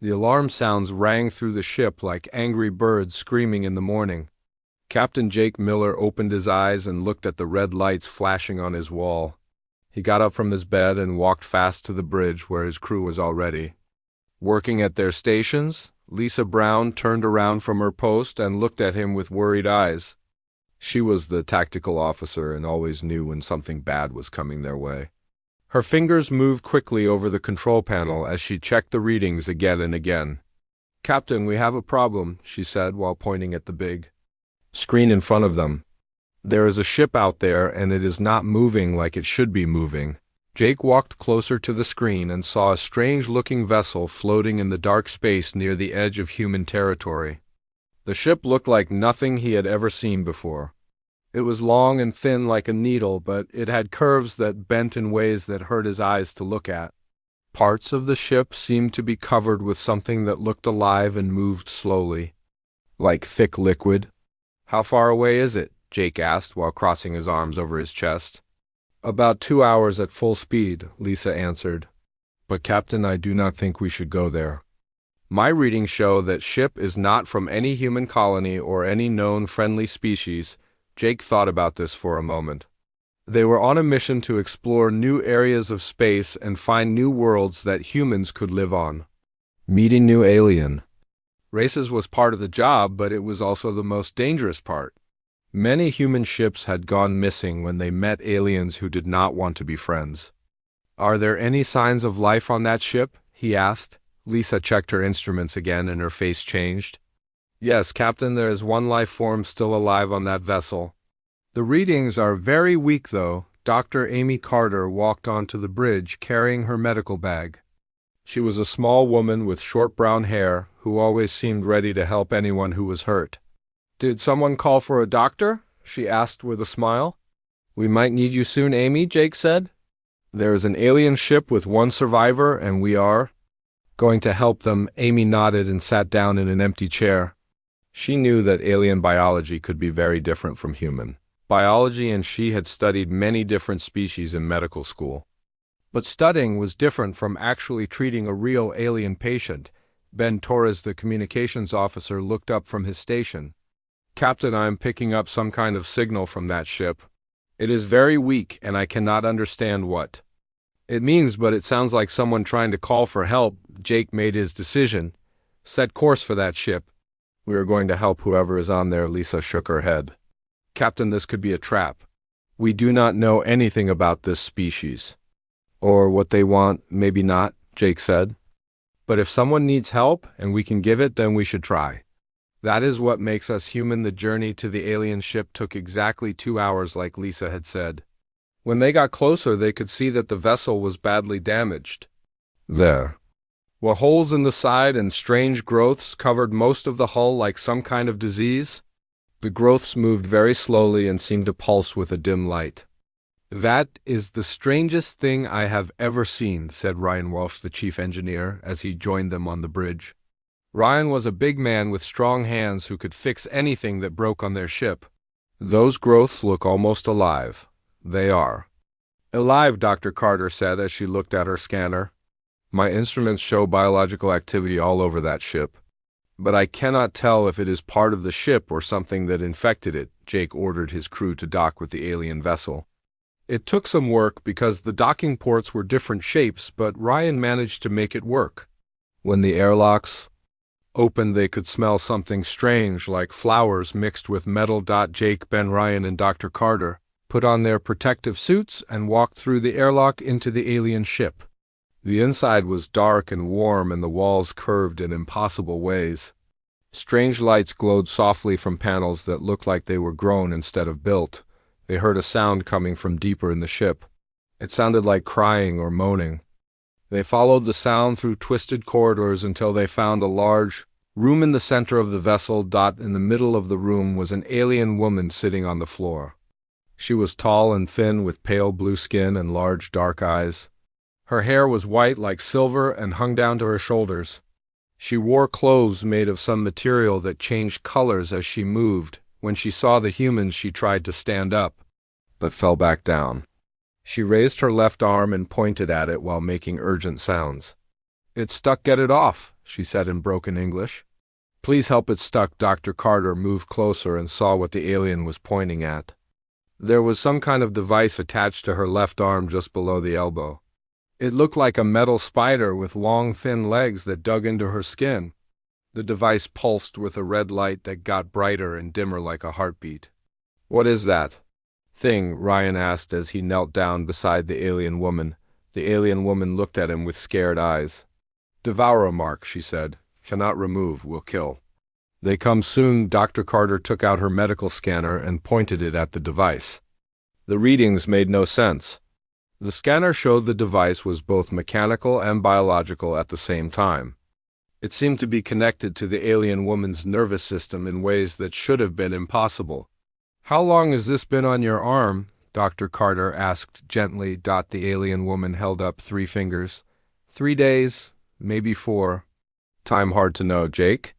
The alarm sounds rang through the ship like angry birds screaming in the morning. Captain Jake Miller opened his eyes and looked at the red lights flashing on his wall. He got up from his bed and walked fast to the bridge where his crew was already working at their stations. Lisa Brown turned around from her post and looked at him with worried eyes. She was the tactical officer and always knew when something bad was coming their way. Her fingers moved quickly over the control panel as she checked the readings again and again. "Captain, we have a problem," she said while pointing at the big screen in front of them. "There is a ship out there and it is not moving like it should be moving." Jake walked closer to the screen and saw a strange-looking vessel floating in the dark space near the edge of human territory. The ship looked like nothing he had ever seen before. It was long and thin like a needle, but it had curves that bent in ways that hurt his eyes to look at. Parts of the ship seemed to be covered with something that looked alive and moved slowly, like thick liquid. "How far away is it?" Jake asked while crossing his arms over his chest. "About 2 hours at full speed," Lisa answered. "But Captain, I do not think we should go there. My readings show that ship is not from any human colony or any known friendly species." Jake thought about this for a moment. They were on a mission to explore new areas of space and find new worlds that humans could live on. Meeting new alien races was part of the job, but it was also the most dangerous part. Many human ships had gone missing when they met aliens who did not want to be friends. "Are there any signs of life on that ship?" he asked. Lisa checked her instruments again and her face changed. "Yes, Captain, there is one life form still alive on that vessel. The readings are very weak, though." Dr. Amy Carter walked onto the bridge carrying her medical bag. She was a small woman with short brown hair who always seemed ready to help anyone who was hurt. "Did someone call for a doctor?" she asked with a smile. "We might need you soon, Amy," Jake said. "There is an alien ship with one survivor, and we are going to help them." Amy nodded and sat down in an empty chair. She knew that alien biology could be very different from human biology, and she had studied many different species in medical school. But studying was different from actually treating a real alien patient. Ben Torres, the communications officer, looked up from his station. "Captain, I am picking up some kind of signal from that ship. It is very weak, and I cannot understand what it means, but it sounds like someone trying to call for help." Jake made his decision. "Set course for that ship. We are going to help whoever is on there." Lisa shook her head. "Captain, this could be a trap. We do not know anything about this species. Or what they want, maybe not," Jake said. "But if someone needs help and we can give it, then we should try. That is what makes us human." The journey to the alien ship took exactly 2 hours, like Lisa had said. When they got closer, they could see that the vessel was badly damaged. There were holes in the side and strange growths covered most of the hull like some kind of disease. The growths moved very slowly and seemed to pulse with a dim light. "That is the strangest thing I have ever seen," said Ryan Walsh, the chief engineer, as he joined them on the bridge. Ryan was a big man with strong hands who could fix anything that broke on their ship. "Those growths look almost alive." "They are alive," Dr. Carter said as she looked at her scanner. "My instruments show biological activity all over that ship. But I cannot tell if it is part of the ship or something that infected it." Jake ordered his crew to dock with the alien vessel. It took some work because the docking ports were different shapes, but Ryan managed to make it work. When the airlocks opened, they could smell something strange like flowers mixed with metal. Jake, Ben, Ryan, and Dr. Carter put on their protective suits and walked through the airlock into the alien ship. The inside was dark and warm, and the walls curved in impossible ways. Strange lights glowed softly from panels that looked like they were grown instead of built. They heard a sound coming from deeper in the ship. It sounded like crying or moaning. They followed the sound through twisted corridors until they found a large room in the center of the vessel. In the middle of the room was an alien woman sitting on the floor. She was tall and thin with pale blue skin and large dark eyes. Her hair was white like silver and hung down to her shoulders. She wore clothes made of some material that changed colors as she moved. When she saw the humans, she tried to stand up, but fell back down. She raised her left arm and pointed at it while making urgent sounds. It's stuck, get it off, she said in broken English. Please help it stuck. Dr. Carter moved closer and saw what the alien was pointing at. There was some kind of device attached to her left arm just below the elbow. It looked like a metal spider with long, thin legs that dug into her skin. The device pulsed with a red light that got brighter and dimmer like a heartbeat. What is that thing? Ryan asked as he knelt down beside the alien woman. The alien woman looked at him with scared eyes. Devour a mark, she said. Cannot remove, will kill. They come soon. Dr. Carter took out her medical scanner and pointed it at the device. The readings made no sense. The scanner showed the device was both mechanical and biological at the same time. It seemed to be connected to the alien woman's nervous system in ways that should have been impossible. How long has this been on your arm? Dr. Carter asked gently. The alien woman held up 3 fingers. 3 days, maybe 4. Time hard to know. Jake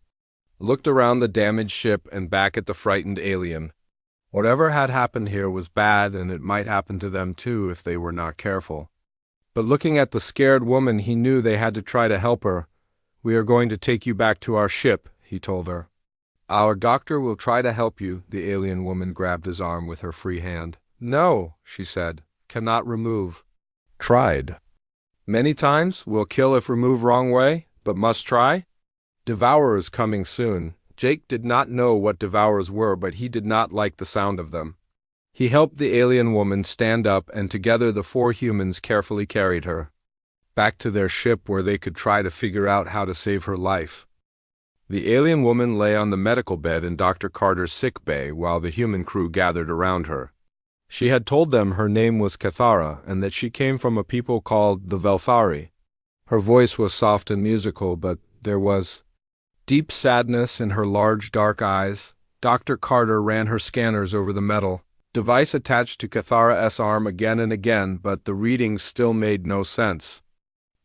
looked around the damaged ship and back at the frightened alien. Whatever had happened here was bad, and it might happen to them too if they were not careful. But looking at the scared woman, he knew they had to try to help her. We are going to take you back to our ship, he told her. Our doctor will try to help you. The alien woman grabbed his arm with her free hand. No, she said. Cannot remove. Tried. Many times. Will kill if remove wrong way, but must try. Devourers coming soon. Jake did not know what devourers were, but he did not like the sound of them. He helped the alien woman stand up, and together the 4 humans carefully carried her back to their ship where they could try to figure out how to save her life. The alien woman lay on the medical bed in Dr. Carter's sick bay while the human crew gathered around her. She had told them her name was Cathara and that she came from a people called the Velthari. Her voice was soft and musical, but there was deep sadness in her large dark eyes. Dr. Carter ran her scanners over the metal device attached to Cathara's arm again and again, but the readings still made no sense.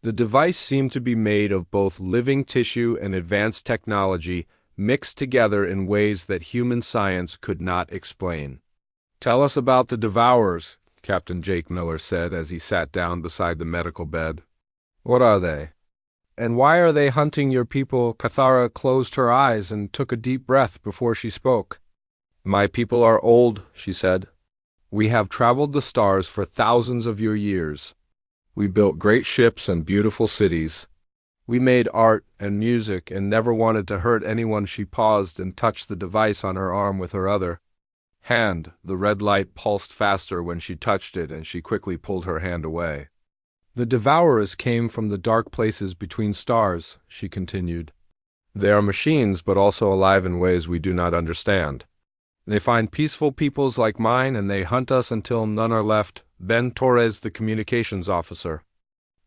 The device seemed to be made of both living tissue and advanced technology mixed together in ways that human science could not explain. Tell us about the Devourers, Captain Jake Miller said as he sat down beside the medical bed. What are they? And why are they hunting your people? Cathara closed her eyes and took a deep breath before she spoke. My people are old, she said. We have traveled the stars for thousands of your years. We built great ships and beautiful cities. We made art and music and never wanted to hurt anyone. She paused and touched the device on her arm with her other hand. The red light pulsed faster when she touched it, and she quickly pulled her hand away. The Devourers came from the dark places between stars, she continued. They are machines, but also alive in ways we do not understand. They find peaceful peoples like mine, and they hunt us until none are left. Ben Torres, the communications officer,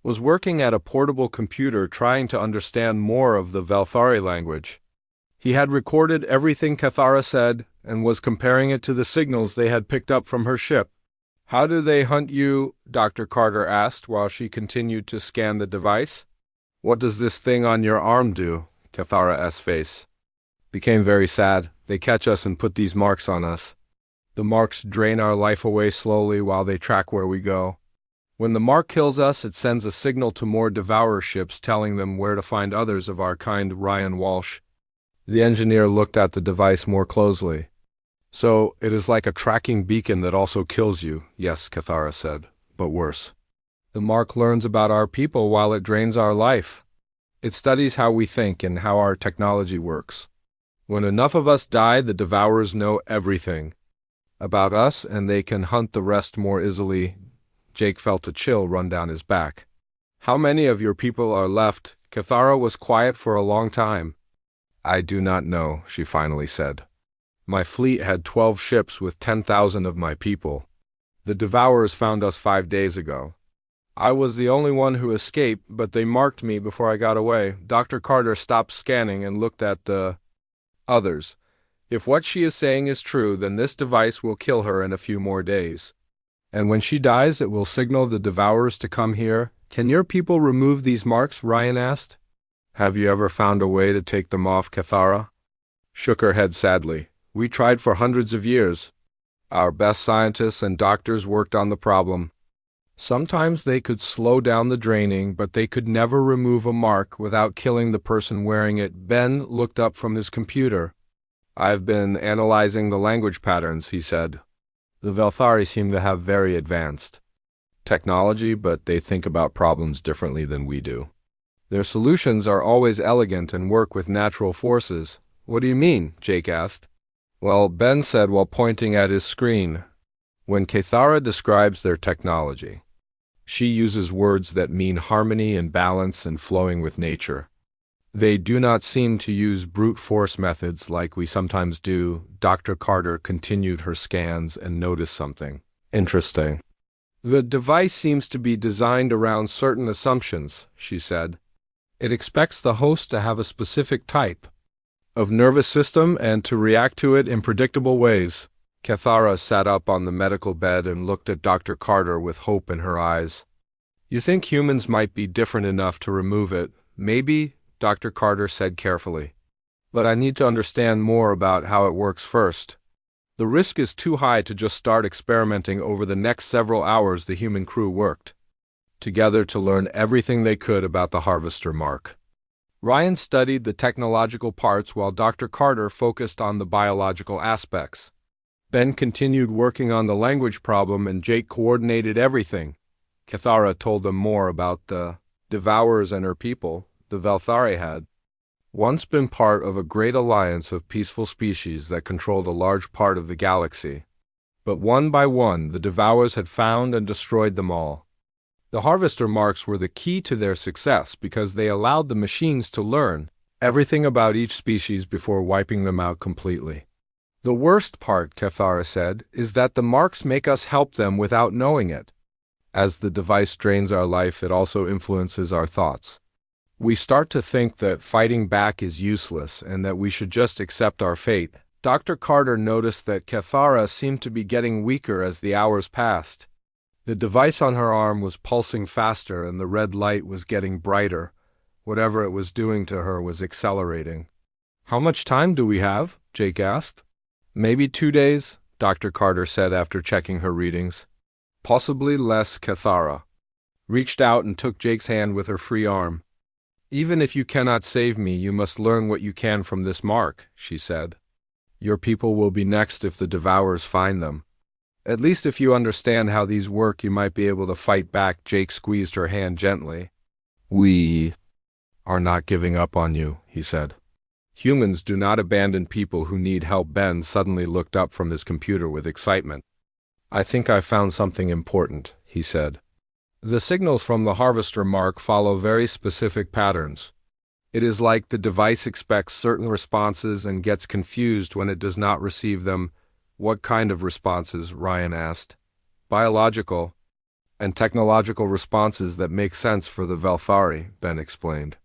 was working at a portable computer trying to understand more of the Velthari language. He had recorded everything Cathara said and was comparing it to the signals they had picked up from her ship. How do they hunt you? Dr. Carter asked while she continued to scan the device. What does this thing on your arm do? Cathara's face became very sad. They catch us and put these marks on us. The marks drain our life away slowly while they track where we go. When the mark kills us, it sends a signal to more Devourer ships telling them where to find others of our kind. Ryan Walsh, the engineer, looked at the device more closely. So, it is like a tracking beacon that also kills you. Yes, Cathara said, but worse. The mark learns about our people while it drains our life. It studies how we think and how our technology works. When enough of us die, the Devourers know everything about us, and they can hunt the rest more easily. Jake felt a chill run down his back. How many of your people are left? Cathara was quiet for a long time. I do not know, she finally said. My fleet had 12 ships with 10,000 of my people. The Devourers found us 5 days ago. I was the only one who escaped, but they marked me before I got away. Dr. Carter stopped scanning and looked at the others. If what she is saying is true, then this device will kill her in a few more days. And when she dies, it will signal the Devourers to come here. Can your people remove these marks? Ryan asked. Have you ever found a way to take them off? Cathara shook her head sadly. We tried for hundreds of years. Our best scientists and doctors worked on the problem. Sometimes they could slow down the draining, but they could never remove a mark without killing the person wearing it. Ben looked up from his computer. I've been analyzing the language patterns, he said. The Velthari seem to have very advanced technology, but they think about problems differently than we do. Their solutions are always elegant and work with natural forces. What do you mean? Jake asked. Well, Ben said while pointing at his screen, when Cathara describes their technology, she uses words that mean harmony and balance and flowing with nature. They do not seem to use brute force methods like we sometimes do. Dr. Carter continued her scans and noticed something interesting. The device seems to be designed around certain assumptions, she said. It expects the host to have a specific type of nervous system and to react to it in predictable ways. Cathara sat up on the medical bed and looked at Dr. Carter with hope in her eyes. You think humans might be different enough to remove it? Maybe, Dr. Carter said carefully. But I need to understand more about how it works first. The risk is too high to just start experimenting. Over the next several hours, the human crew worked together to learn everything they could about the harvester mark. Ryan studied the technological parts while Dr. Carter focused on the biological aspects. Ben continued working on the language problem and Jake coordinated everything. Cathara told them more about the Devourers and her people. The Velthari had once been part of a great alliance of peaceful species that controlled a large part of the galaxy. But one by one, the Devourers had found and destroyed them all. The harvester marks were the key to their success because they allowed the machines to learn everything about each species before wiping them out completely. The worst part, Cathara said, is that the marks make us help them without knowing it. As the device drains our life, it also influences our thoughts. We start to think that fighting back is useless and that we should just accept our fate. Dr. Carter noticed that Cathara seemed to be getting weaker as the hours passed. The device on her arm was pulsing faster and the red light was getting brighter. Whatever it was doing to her was accelerating. How much time do we have? Jake asked. Maybe 2 days, Dr. Carter said after checking her readings. Possibly less. Cathara reached out and took Jake's hand with her free arm. Even if you cannot save me, you must learn what you can from this mark, she said. Your people will be next if the Devourers find them. At least if you understand how these work, you might be able to fight back. Jake squeezed her hand gently. We are not giving up on you, he said. Humans do not abandon people who need help. Ben suddenly looked up from his computer with excitement. I think I found something important, he said. The signals from the harvester mark follow very specific patterns. It is like the device expects certain responses and gets confused when it does not receive them. What kind of responses? Ryan asked. Biological and technological responses that make sense for the Velthari, Ben explained.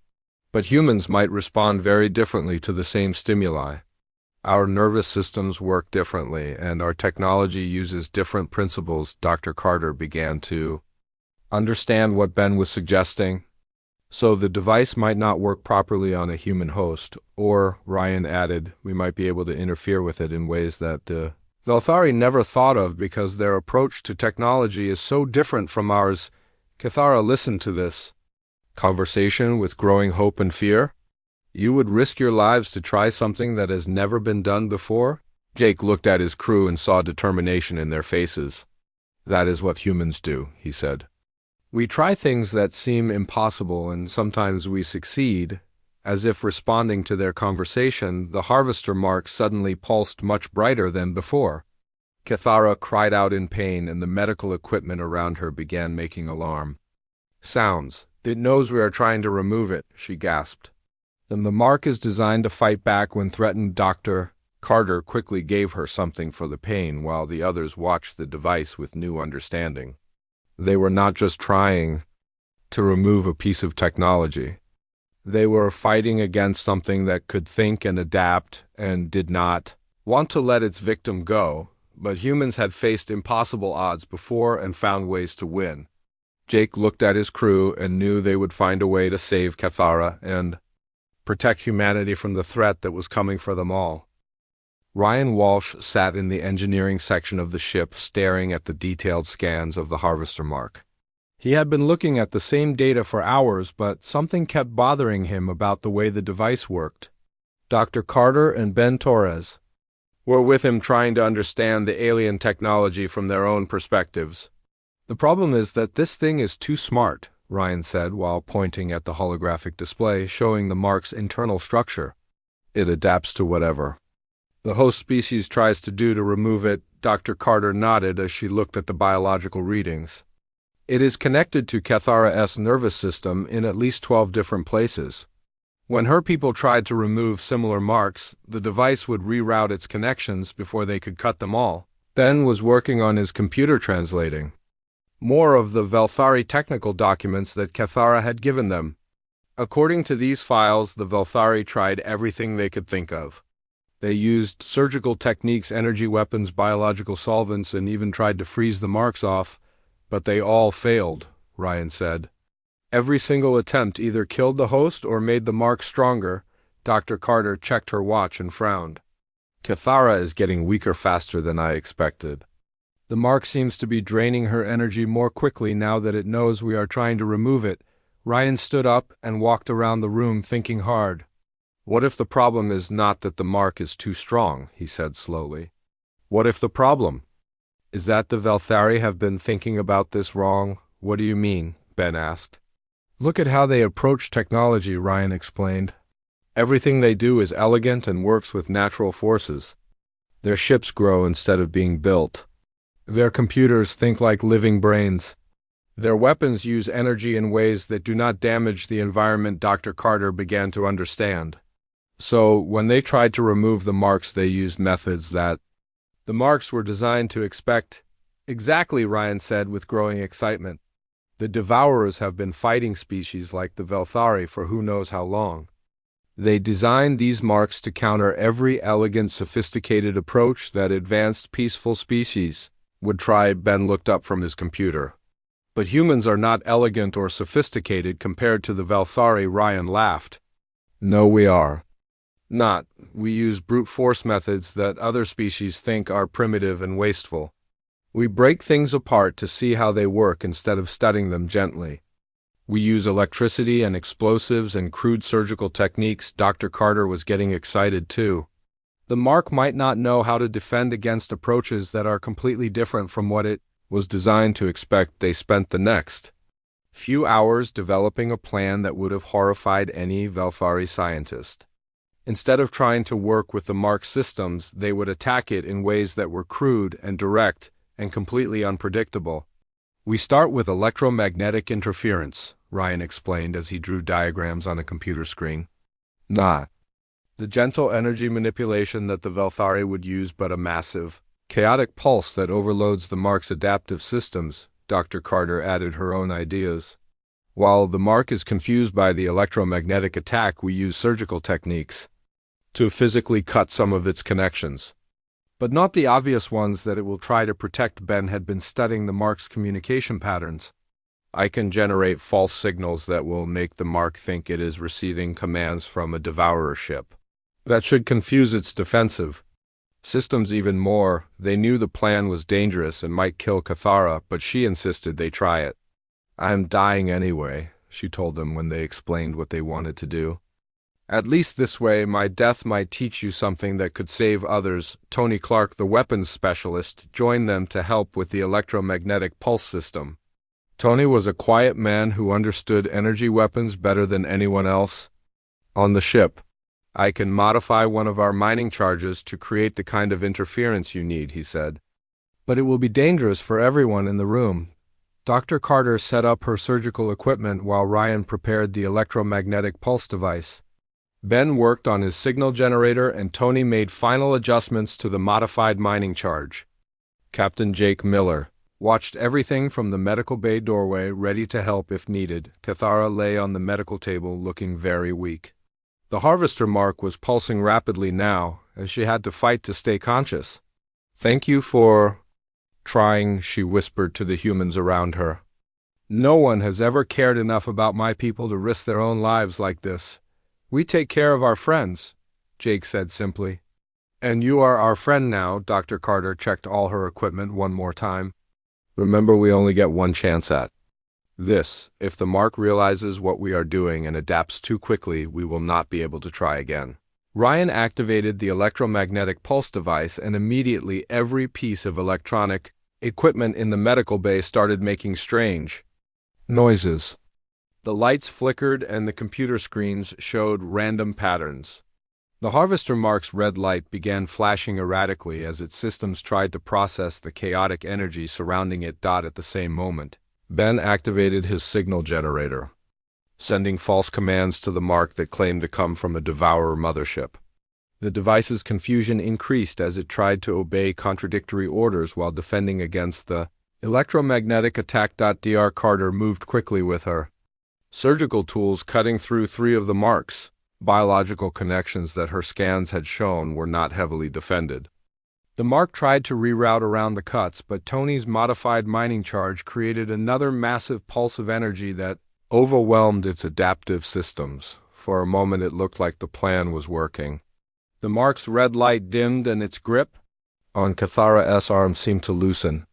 But humans might respond very differently to the same stimuli. Our nervous systems work differently, and our technology uses different principles. Dr. Carter began to understand what Ben was suggesting. So the device might not work properly on a human host, or, Ryan added, we might be able to interfere with it in ways that the Velthari never thought of because their approach to technology is so different from ours. Cathara listened to this conversation with growing hope and fear. You would risk your lives to try something that has never been done before? Jake looked at his crew and saw determination in their faces. That is what humans do, he said. We try things that seem impossible and sometimes we succeed. As if responding to their conversation, the harvester mark suddenly pulsed much brighter than before. Cathara cried out in pain and the medical equipment around her began making alarm sounds. It knows we are trying to remove it, she gasped. Then the mark is designed to fight back when threatened. Dr. Carter quickly gave her something for the pain while the others watched the device with new understanding. They were not just trying to remove a piece of technology. They were fighting against something that could think and adapt and did not want to let its victim go, but humans had faced impossible odds before and found ways to win. Jake looked at his crew and knew they would find a way to save Cathara and protect humanity from the threat that was coming for them all. Ryan Walsh sat in the engineering section of the ship staring at the detailed scans of the harvester mark. He had been looking at the same data for hours, but something kept bothering him about the way the device worked. Dr. Carter and Ben Torres were with him trying to understand the alien technology from their own perspectives. "The problem is that this thing is too smart," Ryan said while pointing at the holographic display showing the mark's internal structure. "It adapts to whatever the host species tries to do to remove it." Dr. Carter nodded as she looked at the biological readings. "It is connected to Cathara's nervous system in at least 12 different places. When her people tried to remove similar marks, the device would reroute its connections before they could cut them all." Ben was working on his computer translating more of the Velthari technical documents that Cathara had given them. According to these files, the Velthari tried everything they could think of. They used surgical techniques, energy weapons, biological solvents, and even tried to freeze the marks off, but they all failed, Ryan said. "Every single attempt either killed the host or made the mark stronger." Dr. Carter checked her watch and frowned. "Cathara is getting weaker faster than I expected. The mark seems to be draining her energy more quickly now that it knows we are trying to remove it." Ryan stood up and walked around the room thinking hard. "What if the problem is not that the mark is too strong?" he said slowly. "What if the problem is that the Velthari have been thinking about this wrong?" "What do you mean?" Ben asked. "Look at how they approach technology," Ryan explained. "Everything they do is elegant and works with natural forces. Their ships grow instead of being built. Their computers think like living brains. Their weapons use energy in ways that do not damage the environment." Dr. Carter began to understand. "So, when they tried to remove the marks, they used methods that the marks were designed to expect." "Exactly," Ryan said with growing excitement. "The Devourers have been fighting species like the Velthari for who knows how long. They designed these marks to counter every elegant, sophisticated approach that advanced, peaceful species would try." Ben looked up from his computer. "But humans are not elegant or sophisticated compared to the Velthari." Ryan laughed. "No, we are not. We use brute force methods that other species think are primitive and wasteful. We break things apart to see how they work instead of studying them gently. We use electricity and explosives and crude surgical techniques." Dr. Carter was getting excited too. "The mark might not know how to defend against approaches that are completely different from what it was designed to expect." They spent the next few hours developing a plan that would have horrified any Velthari scientist. Instead of trying to work with the mark systems, they would attack it in ways that were crude and direct and completely unpredictable. "We start with electromagnetic interference," Ryan explained as he drew diagrams on a computer screen. "Not the gentle energy manipulation that the Velthari would use, but a massive, chaotic pulse that overloads the mark's adaptive systems." Dr. Carter added her own ideas. "While the mark is confused by the electromagnetic attack, we use surgical techniques to physically cut some of its connections, but not the obvious ones that it will try to protect." Ben had been studying the mark's communication patterns. "I can generate false signals that will make the mark think it is receiving commands from a Devourer ship. That should confuse its defensive systems even more." They knew the plan was dangerous and might kill Cathara, but she insisted they try it. "I'm dying anyway," she told them when they explained what they wanted to do. "At least this way, my death might teach you something that could save others." Tony Clark, the weapons specialist, joined them to help with the electromagnetic pulse system. Tony was a quiet man who understood energy weapons better than anyone else on the ship. "I can modify one of our mining charges to create the kind of interference you need," he said. "But it will be dangerous for everyone in the room." Dr. Carter set up her surgical equipment while Ryan prepared the electromagnetic pulse device. Ben worked on his signal generator and Tony made final adjustments to the modified mining charge. Captain Jake Miller watched everything from the medical bay doorway, ready to help if needed. Cathara lay on the medical table, looking very weak. The harvester mark was pulsing rapidly now, as she had to fight to stay conscious. "Thank you for trying," she whispered to the humans around her. "No one has ever cared enough about my people to risk their own lives like this. We take care of our friends," Jake said simply. "And you are our friend now." Dr. Carter checked all her equipment one more time. "Remember, we only get one chance at If the mark realizes what we are doing and adapts too quickly, we will not be able to try again. Ryan activated the electromagnetic pulse device, and immediately every piece of electronic equipment in the medical bay started making strange noises. The lights flickered and the computer screens showed random patterns. The Harvester Mark's red light began flashing erratically as its systems tried to process the chaotic energy surrounding it. At the same moment, Ben activated his signal generator, sending false commands to the mark that claimed to come from a Devourer mothership. The device's confusion increased as it tried to obey contradictory orders while defending against the electromagnetic attack. Dr. Carter moved quickly with her surgical tools, cutting through three of the mark's biological connections that her scans had shown were not heavily defended. The mark tried to reroute around the cuts, but Tony's modified mining charge created another massive pulse of energy that overwhelmed its adaptive systems. For a moment it looked like the plan was working. The mark's red light dimmed and its grip on Cathara's arm seemed to loosen.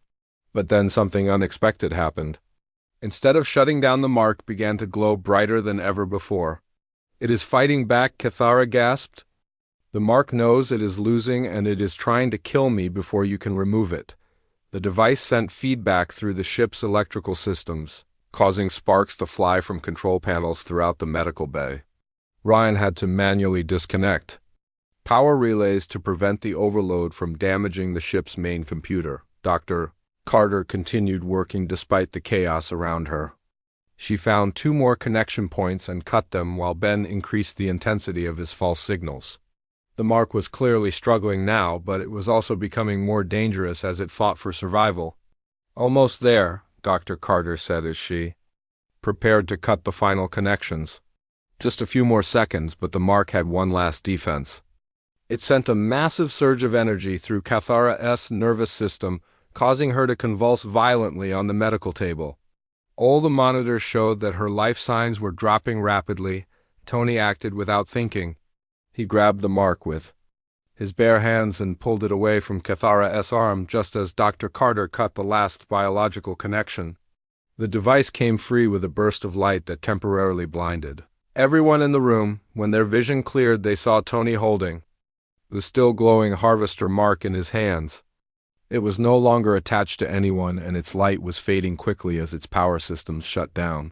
But then something unexpected happened. Instead of shutting down, the mark began to glow brighter than ever before. "It is fighting back," Cathara gasped. "The mark knows it is losing and it is trying to kill me before you can remove it." The device sent feedback through the ship's electrical systems, causing sparks to fly from control panels throughout the medical bay. Ryan had to manually disconnect power relays to prevent the overload from damaging the ship's main computer. Dr. Carter continued working despite the chaos around her. She found 2 more connection points and cut them while Ben increased the intensity of his false signals. The mark was clearly struggling now, but it was also becoming more dangerous as it fought for survival. "Almost there," Dr. Carter said as she prepared to cut the final connections. Just a few more seconds, but the mark had one last defense. It sent a massive surge of energy through Cathara's nervous system, causing her to convulse violently on the medical table. All the monitors showed that her life signs were dropping rapidly. Tony acted without thinking. He grabbed the mark with his bare hands and pulled it away from Cathara's arm just as Dr. Carter cut the last biological connection. The device came free with a burst of light that temporarily blinded everyone in the room. When their vision cleared, they saw Tony holding the still glowing Harvester mark in his hands. It was no longer attached to anyone, and its light was fading quickly as its power systems shut down.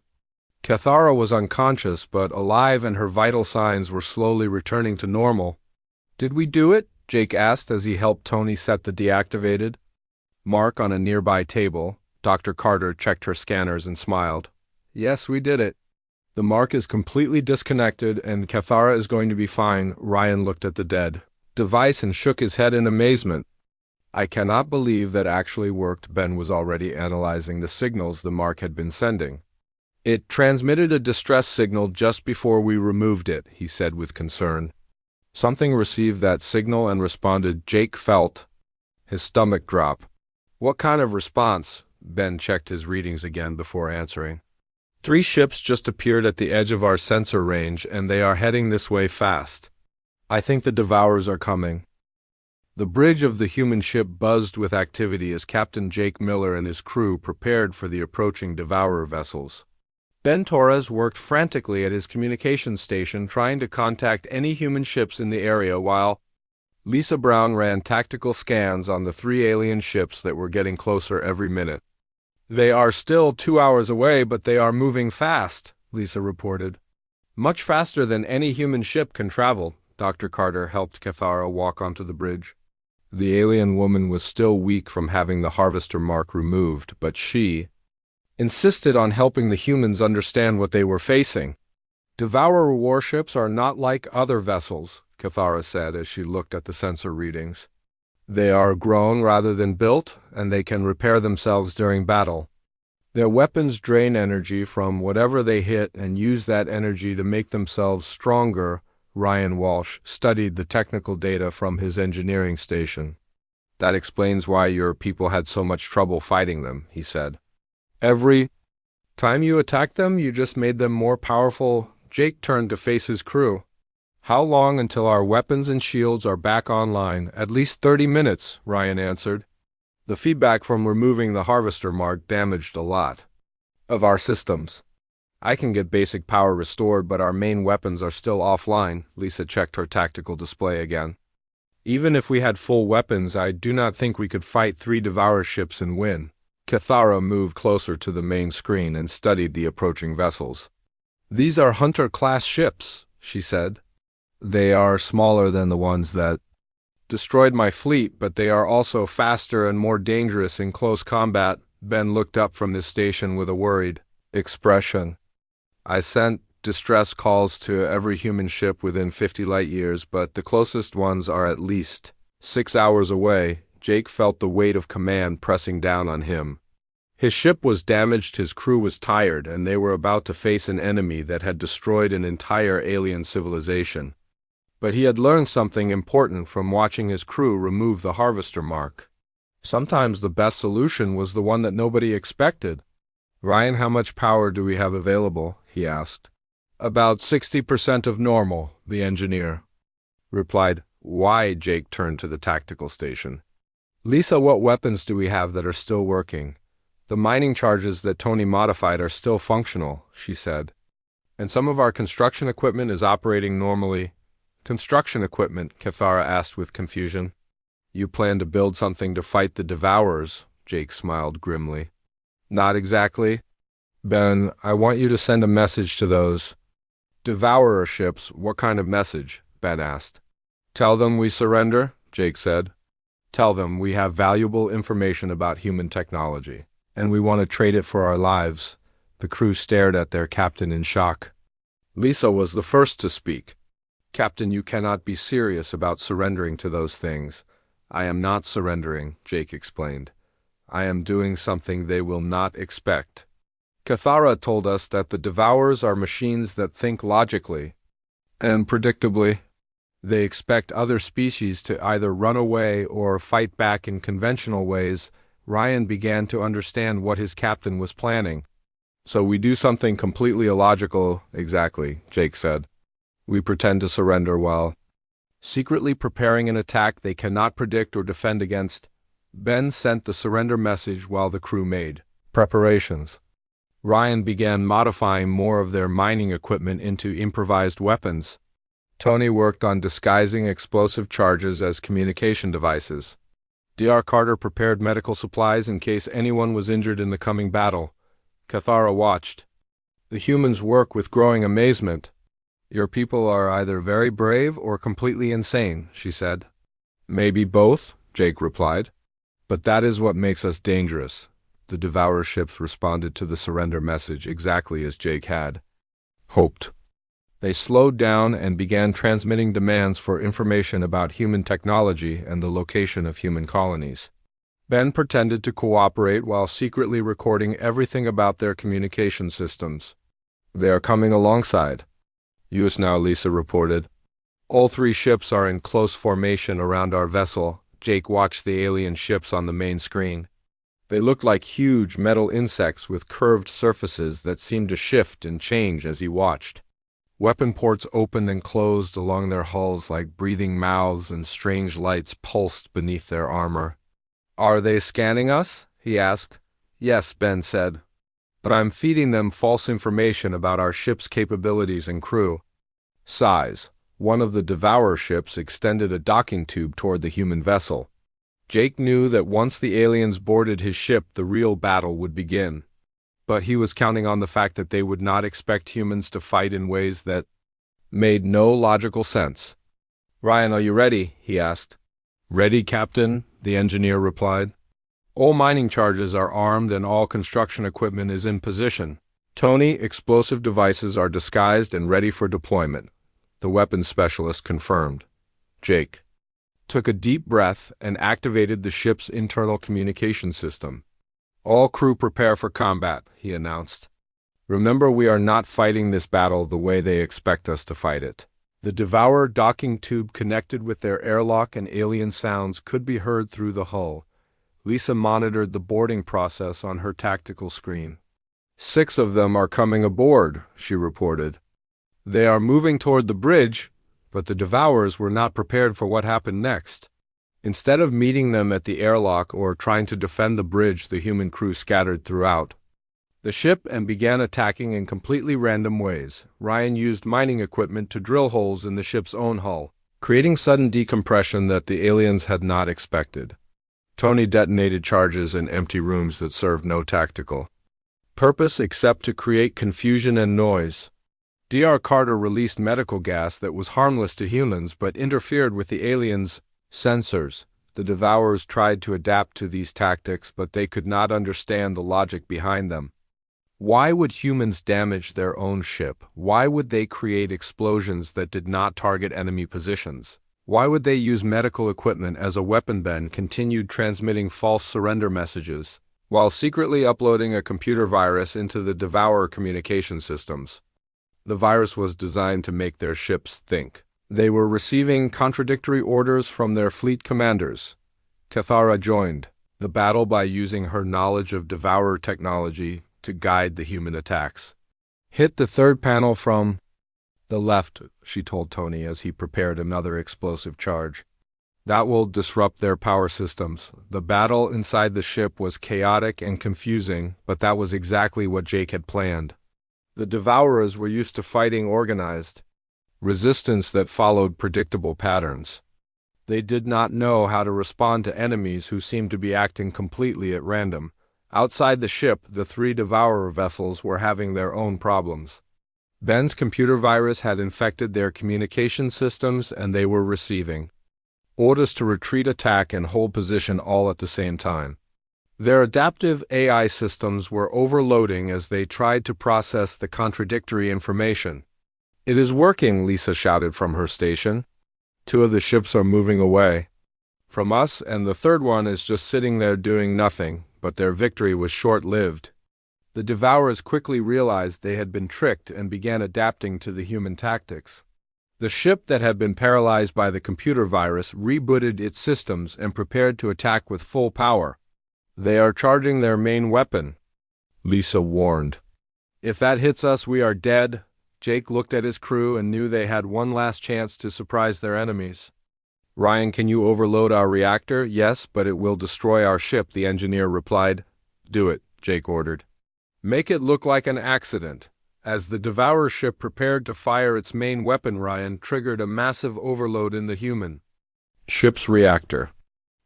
Cathara was unconscious but alive, and her vital signs were slowly returning to normal. "Did we do it?" Jake asked as he helped Tony set the deactivated mark on a nearby table. Dr. Carter checked her scanners and smiled. "Yes, we did it. The mark is completely disconnected, and Cathara is going to be fine." Ryan looked at the dead device and shook his head in amazement. "I cannot believe that actually worked." Ben was already analyzing the signals the mark had been sending. "It transmitted a distress signal just before we removed it," he said with concern. "Something received that signal and responded." Jake felt his stomach drop. "What kind of response?" Ben checked his readings again before answering. 3 ships just appeared at the edge of our sensor range, and they are heading this way fast. I think the Devourers are coming." The bridge of the human ship buzzed with activity as Captain Jake Miller and his crew prepared for the approaching Devourer vessels. Ben Torres worked frantically at his communications station trying to contact any human ships in the area, while Lisa Brown ran tactical scans on the 3 alien ships that were getting closer every minute. "They are still 2 hours away, but they are moving fast," Lisa reported. "Much faster than any human ship can travel." Dr. Carter helped Cathara walk onto the bridge. The alien woman was still weak from having the Harvester mark removed, but she insisted on helping the humans understand what they were facing. "Devourer warships are not like other vessels," Cathara said as she looked at the sensor readings. "They are grown rather than built, and they can repair themselves during battle. Their weapons drain energy from whatever they hit and use that energy to make themselves stronger." Ryan Walsh studied the technical data from his engineering station. "That explains why your people had so much trouble fighting them," he said. "Every time you attacked them, you just made them more powerful." Jake turned to face his crew. "How long until our weapons and shields are back online?" "At least 30 minutes, Ryan answered. The feedback from removing the Harvester mark damaged a lot. of our systems. I can get basic power restored, but our main weapons are still offline. Lisa checked her tactical display again. Even if we had full weapons, I do not think we could fight 3 Devourer ships and win. Cathara moved closer to the main screen and studied the approaching vessels. These are Hunter-class ships, she said. They are smaller than the ones that destroyed my fleet, but they are also faster and more dangerous in close combat. Ben looked up from his station with a worried expression. I sent distress calls to every human ship within 50 light years, but the closest ones are at least 6 hours away. Jake felt the weight of command pressing down on him. His ship was damaged, his crew was tired, and they were about to face an enemy that had destroyed an entire alien civilization. But he had learned something important from watching his crew remove the harvester mark. Sometimes the best solution was the one that nobody expected. Ryan, how much power do we have available? He asked. About 60% of normal, the engineer replied. Why? Jake turned to the tactical station. Lisa, what weapons do we have that are still working? The mining charges that Tony modified are still functional, she said. And some of our construction equipment is operating normally. Construction equipment? Cathara asked with confusion. You plan to build something to fight the Devourers? Jake smiled grimly. Not exactly. Ben, I want you to send a message to those Devourer ships. What kind of message? Ben asked. Tell them we surrender, Jake said. Tell them we have valuable information about human technology, and we want to trade it for our lives. The crew stared at their captain in shock. Lisa was the first to speak. Captain, you cannot be serious about surrendering to those things. I am not surrendering, Jake explained. I am doing something they will not expect. Cathara told us that the Devourers are machines that think logically and predictably. They expect other species to either run away or fight back in conventional ways. Ryan began to understand what his captain was planning. So we do something completely illogical. Exactly, Jake said. We pretend to surrender while secretly preparing an attack they cannot predict or defend against. Ben sent the surrender message while the crew made preparations. Ryan began modifying more of their mining equipment into improvised weapons. Tony worked on disguising explosive charges as communication devices. Dr. Carter prepared medical supplies in case anyone was injured in the coming battle. Cathara watched. The humans work with growing amazement. Your people are either very brave or completely insane, she said. Maybe both, Jake replied. But that is what makes us dangerous. The Devourer ships responded to the surrender message exactly as Jake had hoped. They slowed down and began transmitting demands for information about human technology and the location of human colonies. Ben pretended to cooperate while secretly recording everything about their communication systems. They are coming alongside. US now, Lisa reported. All 3 ships are in close formation around our vessel. Jake watched the alien ships on the main screen. They looked like huge metal insects with curved surfaces that seemed to shift and change as he watched. Weapon ports opened and closed along their hulls like breathing mouths, and strange lights pulsed beneath their armor. Are they scanning us? He asked. Yes, Ben said. But I'm feeding them false information about our ship's capabilities and crew. Size. One of the Devourer ships extended a docking tube toward the human vessel. Jake knew that once the aliens boarded his ship, the real battle would begin. But he was counting on the fact that they would not expect humans to fight in ways that made no logical sense. Ryan, are you ready? He asked. Ready, Captain, the engineer replied. All mining charges are armed and all construction equipment is in position. Tony, explosive devices are disguised and ready for deployment. The weapons specialist confirmed. Jake took a deep breath and activated the ship's internal communication system. All crew prepare for combat, he announced. Remember, we are not fighting this battle the way they expect us to fight it. The Devourer docking tube connected with their airlock, and alien sounds could be heard through the hull. Lisa monitored the boarding process on her tactical screen. 6 of them are coming aboard, she reported. They are moving toward the bridge, but the Devourers were not prepared for what happened next. Instead of meeting them at the airlock or trying to defend the bridge, the human crew scattered throughout. the ship and began attacking in completely random ways. Ryan used mining equipment to drill holes in the ship's own hull, creating sudden decompression that the aliens had not expected. Tony detonated charges in empty rooms that served no tactical purpose except to create confusion and noise. Dr. Carter released medical gas that was harmless to humans but interfered with the aliens' sensors. The Devourers tried to adapt to these tactics, but they could not understand the logic behind them. Why would humans damage their own ship? Why would they create explosions that did not target enemy positions? Why would they use medical equipment as a weapon? Ben continued transmitting false surrender messages, while secretly uploading a computer virus into the Devourer communication systems. The virus was designed to make their ships think. They were receiving contradictory orders from their fleet commanders. Cathara joined the battle by using her knowledge of Devourer technology to guide the human attacks. Hit the third panel from the left, she told Tony as he prepared another explosive charge. That will disrupt their power systems. The battle inside the ship was chaotic and confusing, but that was exactly what Jake had planned. The Devourers were used to fighting organized resistance that followed predictable patterns. They did not know how to respond to enemies who seemed to be acting completely at random. Outside the ship, the 3 Devourer vessels were having their own problems. Ben's computer virus had infected their communication systems, and they were receiving orders to retreat, attack, and hold position all at the same time. Their adaptive AI systems were overloading as they tried to process the contradictory information. "It is working," Lisa shouted from her station. 2 of the ships are moving away from us, and the third one is just sitting there doing nothing. But their victory was short-lived. The Devourers quickly realized they had been tricked and began adapting to the human tactics. The ship that had been paralyzed by the computer virus rebooted its systems and prepared to attack with full power. "They are charging their main weapon," Lisa warned. "If that hits us, we are dead." Jake looked at his crew and knew they had one last chance to surprise their enemies. "Ryan, can you overload our reactor?" "Yes, but it will destroy our ship," the engineer replied. "Do it," Jake ordered. "Make it look like an accident." As the Devourer ship prepared to fire its main weapon, Ryan triggered a massive overload in the human ship's reactor.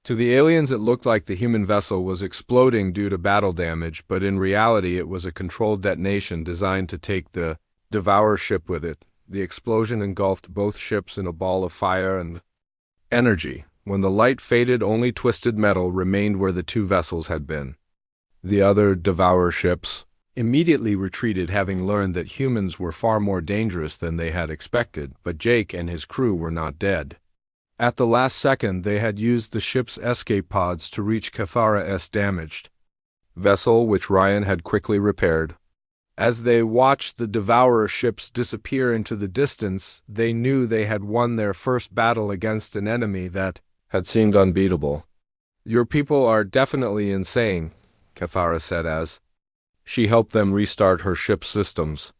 To the aliens, it looked like the human vessel was exploding due to battle damage, but in reality it was a controlled detonation designed to take the Devourer ship with it. The explosion engulfed both ships in a ball of fire and energy. When the light faded, only twisted metal remained where the 2 vessels had been. The other Devourer ships immediately retreated, having learned that humans were far more dangerous than they had expected, but Jake and his crew were not dead. At the last second, they had used the ship's escape pods to reach Cathara's damaged vessel, which Ryan had quickly repaired. As they watched the Devourer ships disappear into the distance, they knew they had won their first battle against an enemy that had seemed unbeatable. "Your people are definitely insane," Cathara said as she helped them restart her ship's systems.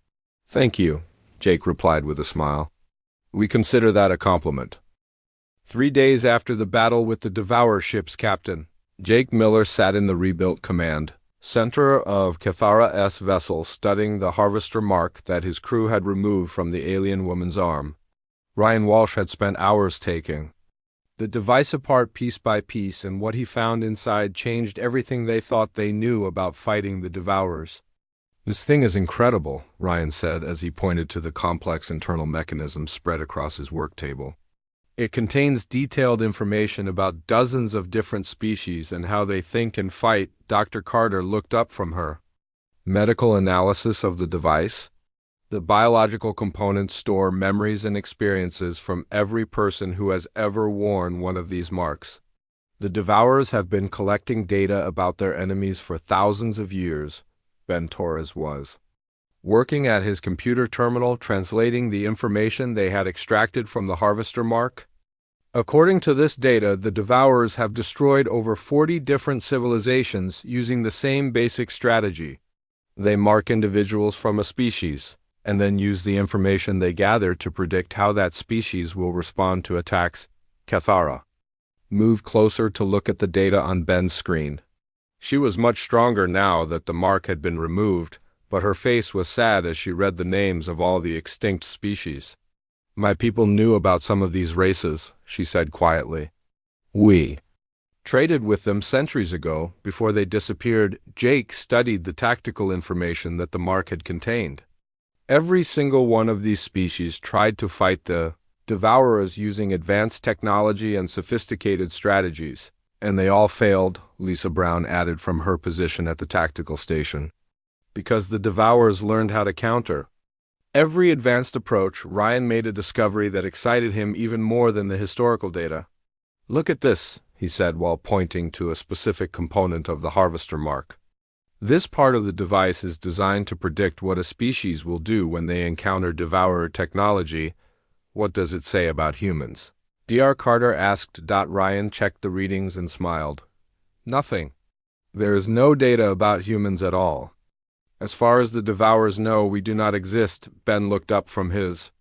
"Thank you," Jake replied with a smile. "We consider that a compliment." 3 days after the battle with the Devourer ship's captain, Jake Miller sat in the rebuilt command center of Cathara's vessel, studying the harvester mark that his crew had removed from the alien woman's arm. Ryan Walsh had spent hours taking the device apart piece by piece, and what he found inside changed everything they thought they knew about fighting the Devourers. "This thing is incredible," Ryan said as he pointed to the complex internal mechanism spread across his work table. "It contains detailed information about dozens of different species and how they think and fight." Dr. Carter looked up from her medical analysis of the device. "The biological components store memories and experiences from every person who has ever worn one of these marks. The Devourers have been collecting data about their enemies for thousands of years," Ben Torres was working at his computer terminal, translating the information they had extracted from the harvester mark. "According to this data, the Devourers have destroyed over 40 different civilizations using the same basic strategy. They mark individuals from a species, and then use the information they gather to predict how that species will respond to attacks." Cathara moved closer to look at the data on Ben's screen. She was much stronger now that the mark had been removed, but her face was sad as she read the names of all the extinct species. My people knew about some of these races, she said quietly. We traded with them centuries ago, before they disappeared. Jake studied the tactical information that the mark had contained. Every single one of these species tried to fight the Devourers using advanced technology and sophisticated strategies, and they all failed, Lisa Brown added from her position at the tactical station. Because the Devourers learned how to counter every advanced approach. Ryan made a discovery that excited him even more than the historical data. Look at this, he said while pointing to a specific component of the harvester mark. This part of the device is designed to predict what a species will do when they encounter Devourer technology. What does it say about humans? Dr. Carter asked. Ryan checked the readings and smiled. Nothing. There is no data about humans at all. As far as the Devourers know, we do not exist. Ben looked up from his